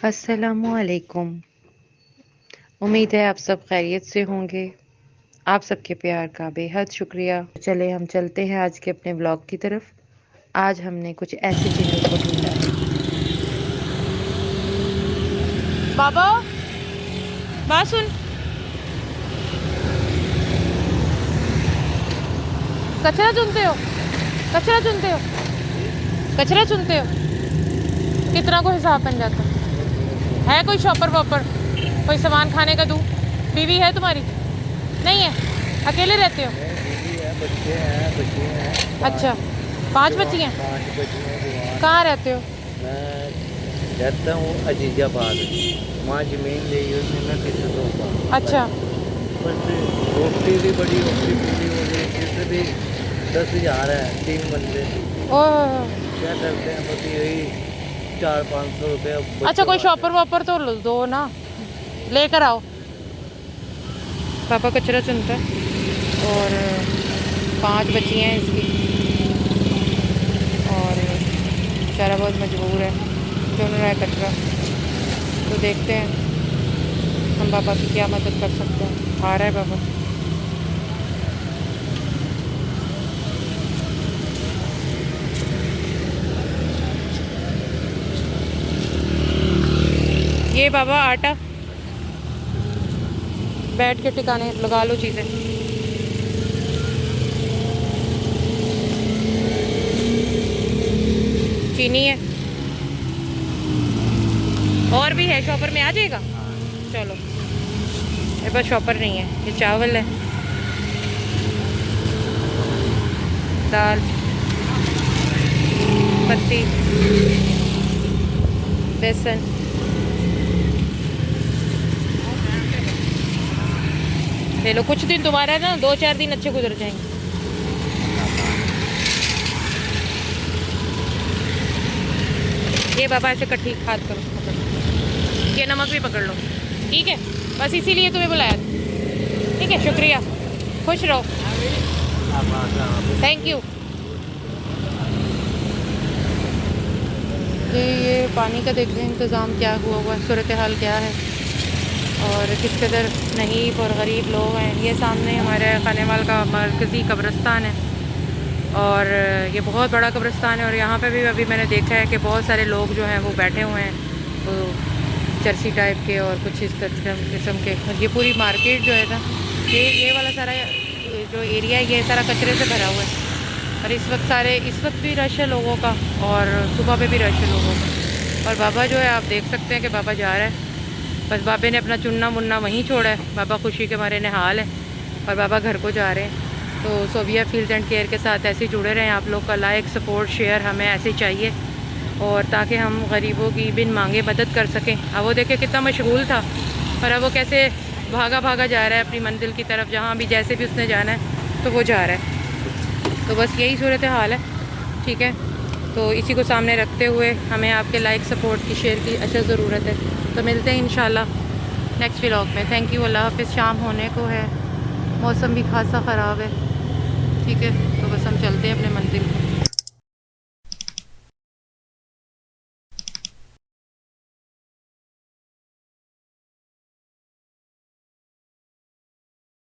अस्सलामुअलैकुम। उम्मीद है आप सब खैरियत से होंगे। आप सबके प्यार का बेहद शुक्रिया। चले हम चलते हैं आज के अपने ब्लॉग की तरफ। आज हमने कुछ ऐसे जिन्नों को ढूंढा है। बाबा, बात सुन। कचरा चुनते हो? कचरा चुनते हो? कचरा चुनते हो? कितना को हिसाब बन जाता है? कोई शॉपर वॉपर, कोई सामान खाने का दूँ? बीवी है तुम्हारी? नहीं है? अकेले रहते हो? बीवी है, बच्चे हैं, बच्चे हैं। अच्छा, 5 बच्ची हैं। 5 बच्चे हैं जवान। कहाँ रहते हो? मैं रहता हूँ अजीजाबाद। वहाँ ज़मीन ली हुई है, मैं किसी को अच्छा। बस रोटी भी बड़ी औखी पूरी हो गई, किसी भी 10,000 है 3 बंदे। ओह, क्या करते हैं, बस यही 400-500 रुपये। अच्छा कोई शॉपर वॉपर तो दो ना, लेकर आओ। पापा कचरा चुनता है और 5 बच्ची हैं इसकी, और बेचारा बहुत मजबूर है, चुन रहा है कचरा। तो देखते हैं हम पापा की क्या मदद कर सकते हैं। आ रहा है पापा। ये बाबा आटा, बैठ के टिकाने लगा लो चीज़ें। चीनी है और भी है, शॉपर में आ जाएगा। चलो, मेरे पास शॉपर नहीं है। ये चावल है, दाल, पत्ती, बेसन, ले लो। कुछ दिन तुम्हारा ना 2-4 दिन अच्छे गुजर जाएंगे। ये बाबा ऐसे कट्ठी खाद करो, पकड़ लो। ये नमक भी पकड़ लो, ठीक है? बस इसीलिए तुम्हें बुलाया था। ठीक है, शुक्रिया, खुश रहो, थैंक यू। ये पानी का देखते हैं इंतज़ाम क्या हुआ है, सूरत हाल क्या है और किस कदर नहीब और गरीब लोग हैं। ये सामने हमारे खानेवाल का मरकज़ी कब्रिस्तान है और ये बहुत बड़ा कब्रिस्तान है। और यहाँ पे भी अभी मैंने देखा है कि बहुत सारे लोग जो हैं वो बैठे हुए हैं, तो चर्सी टाइप के और कुछ इस किस्म के। और ये पूरी मार्केट जो है ना, ये वाला सारा जो एरिया है ये सारा कचरे से भरा हुआ है। और इस वक्त भी रश है लोगों का, और सुबह पे भी रश है लोगों का। और बाबा जो है, आप देख सकते हैं कि बाबा जा रहा है। बस बाबे ने अपना चुनना मुन्ना वहीं छोड़ा है। बाबा खुशी के मारे निहाल है और बाबा घर को जा रहे हैं। तो सोबिया फील्ड एंड केयर के साथ ऐसे जुड़े रहें। आप लोग का लाइक, सपोर्ट, शेयर हमें ऐसे चाहिए, और ताकि हम गरीबों की बिन मांगे मदद कर सकें। अब वो देखे कितना मशगूल था, और अब वो कैसे भागा भागा जा रहा है अपनी मंजिल की तरफ, जहाँ भी जैसे भी उसने जाना है तो वो जा रहा है। तो बस यही सूरत हाल है, ठीक है? तो इसी को सामने रखते हुए हमें आपके लाइक, सपोर्ट की, शेयर की अच्छा ज़रूरत है। तो मिलते हैं इंशाल्लाह नेक्स्ट व्लॉग में। Thank you. अल्लाह हाफ़िज़। शाम होने को है, मौसम भी खासा ख़राब है, ठीक है? तो बस हम चलते हैं अपने मंदिर को।